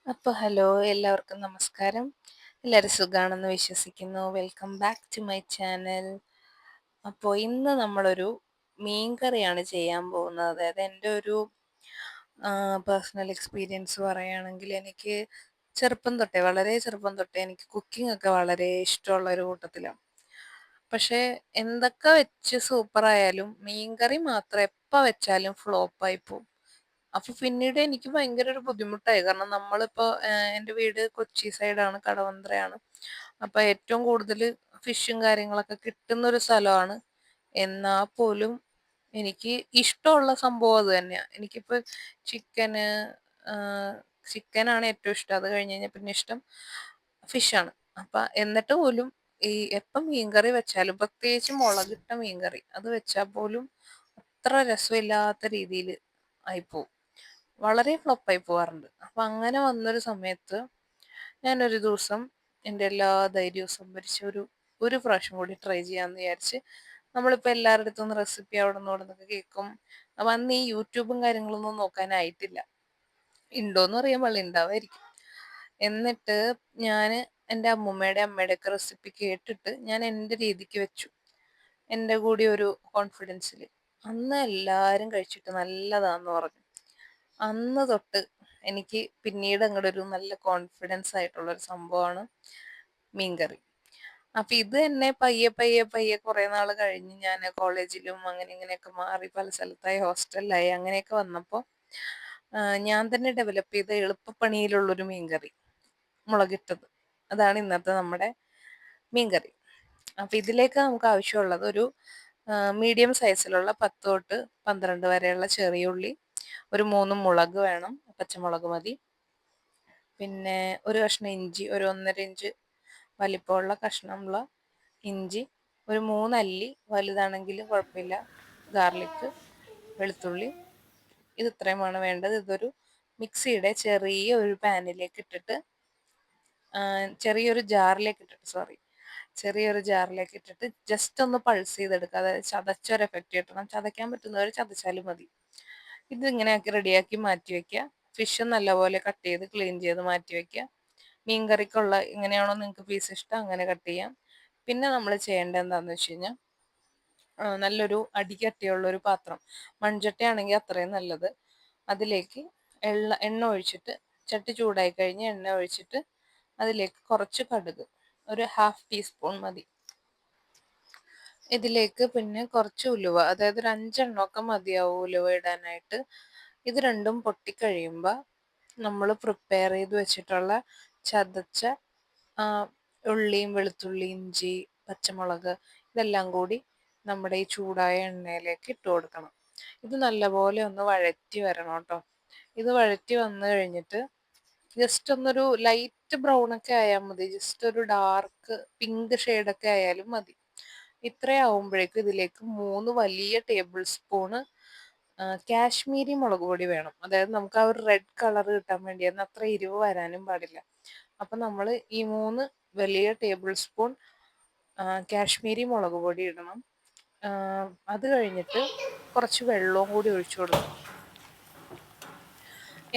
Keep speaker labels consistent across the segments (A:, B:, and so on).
A: Hello എല്ലാവർക്കും നമസ്കാരം. എല്ലാവരും സുഖാണെന്ന് വിശ്വസിക്കുന്നു. Welcome back to my channel. ഇന്ന് നമ്മളൊരു മീൻകറിയാണ് ചെയ്യാൻ പോകുന്നത്. അതായത് എൻ്റെ ഒരു പേഴ്സണൽ എക്സ്പീരിയൻസ് പറയുകയാണെങ്കിൽ എനിക്ക് ചെറുപ്പം തൊട്ടേ വളരെ ചെറുപ്പം തൊട്ടേ എനിക്ക് കുക്കിംഗ് ഒക്കെ വളരെ ഇഷ്ടമുള്ള ഒരു കൂട്ടത്തിലാണ്. പക്ഷേ എന്തൊക്കെ വെച്ച് സൂപ്പറായാലും മീൻകറി മാത്രം എപ്പോൾ വെച്ചാലും ഫ്ലോപ്പായി പോകും. അപ്പൊ പിന്നീട് എനിക്ക് ഭയങ്കര ഒരു ബുദ്ധിമുട്ടായി. കാരണം നമ്മളിപ്പോ എൻ്റെ വീട് കൊച്ചി സൈഡാണ്, കടവന്ത്രയാണ്. അപ്പൊ ഏറ്റവും കൂടുതൽ ഫിഷും കാര്യങ്ങളൊക്കെ കിട്ടുന്ന ഒരു സ്ഥലമാണ്. എന്നാ പോലും എനിക്ക് ഇഷ്ടമുള്ള സംഭവം അത് തന്നെയാ. എനിക്കിപ്പോ ചിക്കന് ചിക്കനാണ് ഏറ്റവും ഇഷ്ടം. അത് കഴിഞ്ഞ് കഴിഞ്ഞാൽ പിന്നെ ഇഷ്ടം ഫിഷാണ്. എന്നിട്ട് പോലും ഈ എപ്പം മീൻകറി വെച്ചാലും പ്രത്യേകിച്ച് മുളകിട്ട മീൻകറി അത് വെച്ചാൽ പോലും അത്ര രസമില്ലാത്ത രീതിയിൽ ആയിപ്പോവും. വളരെ ഫ്ലോപ്പായി പോവാറുണ്ട്. അങ്ങനെ വന്നൊരു സമയത്ത് ഞാനൊരു ദിവസം എൻ്റെ എല്ലാ ധൈര്യവും സംഭരിച്ച് ഒരു പ്രാവശ്യം കൂടി ട്രൈ ചെയ്യാമെന്ന് വിചാരിച്ച് നമ്മളിപ്പോൾ എല്ലാവരുടെ അടുത്തുനിന്ന് റെസിപ്പി അവിടെ നിന്ന് ഇവിടെ നിന്നൊക്കെ കേൾക്കും. അന്ന് ഈ യൂട്യൂബും കാര്യങ്ങളൊന്നും നോക്കാനായിട്ടില്ല. ഉണ്ടോയെന്ന് അറിയാൻ പാടില്ല, ഉണ്ടാവായിരിക്കും. എന്നിട്ട് ഞാൻ എൻ്റെ അമ്മയുടെ ഒക്കെ റെസിപ്പി കേട്ടിട്ട് ഞാൻ എൻ്റെ രീതിക്ക് വെച്ചു. എൻ്റെ കൂടി ഒരു കോൺഫിഡൻസിൽ. അന്ന് എല്ലാവരും കഴിച്ചിട്ട് നല്ലതാന്ന് പറഞ്ഞു. അന്ന് തൊട്ട് എനിക്ക് പിന്നീട് അങ്ങോട്ട് ഒരു നല്ല കോൺഫിഡൻസ് ആയിട്ടുള്ള ഒരു സംഭവമാണ് മീൻകറി. ഇത് തന്നെ പയ്യെ പയ്യെ പയ്യെ കുറെ നാൾ കഴിഞ്ഞ് ഞാൻ കോളേജിലും അങ്ങനെ ഇങ്ങനെയൊക്കെ മാറി പല സ്ഥലത്തായി, ഹോസ്റ്റലിലായി, അങ്ങനെയൊക്കെ വന്നപ്പോൾ ഞാൻ തന്നെ ഡെവലപ്പ് ചെയ്ത എളുപ്പപ്പണിയിലുള്ളൊരു മീൻകറി, മുളകിട്ടത്. അതാണ് ഇന്നത്തെ നമ്മുടെ മീൻകറി. ഇതിലേക്ക് നമുക്ക് ആവശ്യമുള്ളത് ഒരു മീഡിയം സൈസിലുള്ള 10 തൊട്ട് 12 വരെയുള്ള ചെറിയ ഉള്ളി, ഒരു 3 മുളക് വേണം, പച്ചമുളക് മതി. പിന്നെ ഒരു കഷ്ണം ഇഞ്ചി, ഒരു 1.5 ഇഞ്ച് വലിപ്പമുള്ള കഷ്ണമുള്ള ഇഞ്ചി, ഒരു 3 അല്ലി വലുതാണെങ്കിലും കുഴപ്പമില്ല ഗാർലിക്, വെളുത്തുള്ളി. ഇത് ഇത്രയുമാണ് വേണ്ടത്. ഇതൊരു മിക്സിയുടെ ചെറിയൊരു പാനിലേക്ക് ഇട്ടിട്ട് ചെറിയൊരു ജാറിലേക്ക് ഇട്ടിട്ട് ജസ്റ്റ് ഒന്ന് പൾസ് ചെയ്തെടുക്കുക. അതായത് ചതച്ചൊരു എഫക്റ്റ് കിട്ടണം. ചതയ്ക്കാൻ പറ്റുന്നവർ ചതച്ചാലും മതി. ഇതിങ്ങനെയാക്കി റെഡിയാക്കി മാറ്റി വെക്കുക. ഫിഷ് നല്ലപോലെ കട്ട് ചെയ്ത് ക്ലീൻ ചെയ്ത് മാറ്റി വെക്കുക. മീൻകറിക്കുള്ള എങ്ങനെയാണോ നിങ്ങൾക്ക് പീസ് ഇഷ്ടം അങ്ങനെ കട്ട് ചെയ്യാം. പിന്നെ നമ്മൾ ചെയ്യേണ്ടത് എന്താണെന്ന് വെച്ച് കഴിഞ്ഞാൽ നല്ലൊരു അടികട്ടിയുള്ള ഒരു പാത്രം, മൺചട്ടിയാണെങ്കിൽ അത്രയും നല്ലത്. അതിലേക്ക് എണ്ണ ഒഴിച്ചിട്ട്, ചട്ടി ചൂടായി കഴിഞ്ഞ് എണ്ണ ഒഴിച്ചിട്ട് അതിലേക്ക് കുറച്ച് കടുക്, ഒരു 1/2 ടീസ്പൂൺ മതി. ഇതിലേക്ക് പിന്നെ കുറച്ച് ഉലുവ, അതായത് ഒരു 5 എണ്ണമൊക്കെ മതിയാവും ഉലുവ ഇടാനായിട്ട്. ഇത് രണ്ടും പൊട്ടിക്കഴിയുമ്പോൾ നമ്മൾ പ്രിപ്പയർ ചെയ്ത് വെച്ചിട്ടുള്ള ചതച്ച ഉള്ളിയും വെളുത്തുള്ളി, ഇഞ്ചി, പച്ചമുളക് ഇതെല്ലാം കൂടി നമ്മുടെ ഈ ചൂടായ എണ്ണയിലേക്ക് ഇട്ട് കൊടുക്കണം. ഇത് നല്ലപോലെ ഒന്ന് വഴറ്റി വരണം കേട്ടോ. ഇത് വഴറ്റി വന്നു കഴിഞ്ഞിട്ട് ജസ്റ്റ് ഒന്നൊരു ലൈറ്റ് ബ്രൗൺ ഒക്കെ ആയാൽ മതി. ജസ്റ്റ് ഒരു ഡാർക്ക് പിങ്ക് ഷെയ്ഡൊക്കെ ആയാലും മതി. ഇത്രയാവുമ്പോഴേക്കും ഇതിലേക്ക് 3 വലിയ ടേബിൾ സ്പൂണ് കാശ്മീരി മുളക് പൊടി വേണം. അതായത് നമുക്ക് ആ ഒരു റെഡ് കളർ കിട്ടാൻ വേണ്ടി, എന്നാൽ അത്ര എരിവ് വരാനും പാടില്ല. നമ്മൾ ഈ 3 വലിയ ടേബിൾ സ്പൂൺ കാശ്മീരി മുളക് പൊടി ഇടണം. അത് കഴിഞ്ഞിട്ട് കുറച്ച് വെള്ളവും കൂടി ഒഴിച്ചു കൊടുക്കണം.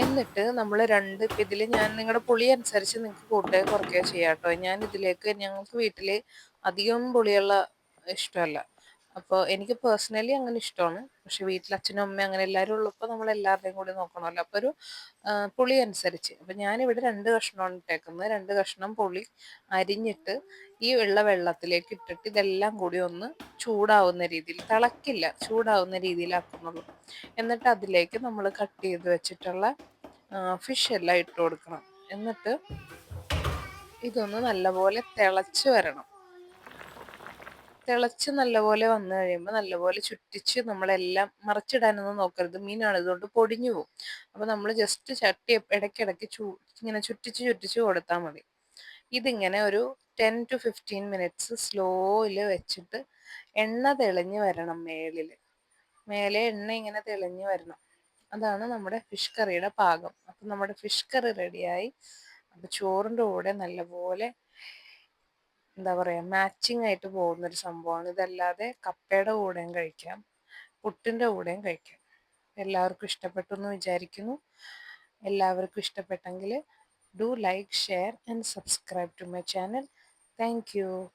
A: എന്നിട്ട് നമ്മൾ ഇതിൽ ഞാൻ നിങ്ങളുടെ പുളി അനുസരിച്ച് നിങ്ങൾക്ക് കൂട്ടുകയോ കുറയ്ക്കുകയോ ചെയ്യാം കേട്ടോ. ഞങ്ങൾക്ക് വീട്ടിൽ അധികം പുളിയുള്ള ഇഷ്ടമല്ല. എനിക്ക് പേഴ്സണലി അങ്ങനെ ഇഷ്ടമാണ്. പക്ഷെ വീട്ടിൽ അച്ഛനും അമ്മയും അങ്ങനെ എല്ലാവരും ഉള്ളപ്പോൾ നമ്മൾ എല്ലാവരുടെയും കൂടി നോക്കണമല്ലോ. ഒരു പുളി അനുസരിച്ച്. ഞാനിവിടെ 2 കഷ്ണമാണ് ഇട്ടേക്കുന്നത്. 2 കഷ്ണം പുളി അരിഞ്ഞിട്ട് ഈ വെള്ളത്തിലേക്ക് ഇട്ടിട്ട് ഇതെല്ലാം കൂടി ഒന്ന് ചൂടാവുന്ന രീതിയിൽ, തിളക്കില്ല, ചൂടാവുന്ന രീതിയിലാക്കുന്നുള്ളൂ. എന്നിട്ട് അതിലേക്ക് നമ്മൾ കട്ട് ചെയ്ത് വെച്ചിട്ടുള്ള ഫിഷ് എല്ലാം ഇട്ട് കൊടുക്കണം. എന്നിട്ട് ഇതൊന്ന് നല്ലപോലെ തിളച്ച് വരണം. തിളച്ച് നല്ലപോലെ വന്നു കഴിയുമ്പോൾ നല്ലപോലെ ചുറ്റിച്ച്, നമ്മളെല്ലാം മറിച്ചിടാനൊന്നും നോക്കരുത്, മീനാണ്, ഇതുകൊണ്ട് പൊടിഞ്ഞു പോകും. നമ്മൾ ജസ്റ്റ് ചട്ടി ഇടയ്ക്കിടയ്ക്ക് ഇങ്ങനെ ചുറ്റിച്ച് കൊടുത്താൽ മതി. ഇതിങ്ങനെ ഒരു 10 to 15 മിനിറ്റ്സ് സ്ലോയിൽ വെച്ചിട്ട് എണ്ണ തെളിഞ്ഞ് വരണം. മേലെ എണ്ണ ഇങ്ങനെ തെളിഞ്ഞ് വരണം. അതാണ് നമ്മുടെ ഫിഷ് കറിയുടെ പാകം. നമ്മുടെ ഫിഷ് കറി റെഡിയായി. ചോറിൻ്റെ കൂടെ നല്ലപോലെ എന്താ പറയുക, മാച്ചിങ് ആയിട്ട് പോകുന്നൊരു സംഭവമാണ്. ഇതല്ലാതെ കപ്പയുടെ കൂടെയും കഴിക്കാം, പുട്ടിൻ്റെ കൂടെയും കഴിക്കാം. എല്ലാവർക്കും ഇഷ്ടപ്പെട്ടു എന്ന് വിചാരിക്കുന്നു. എല്ലാവർക്കും ഇഷ്ടപ്പെട്ടെങ്കിൽ Do like, share and subscribe to my channel. Thank you.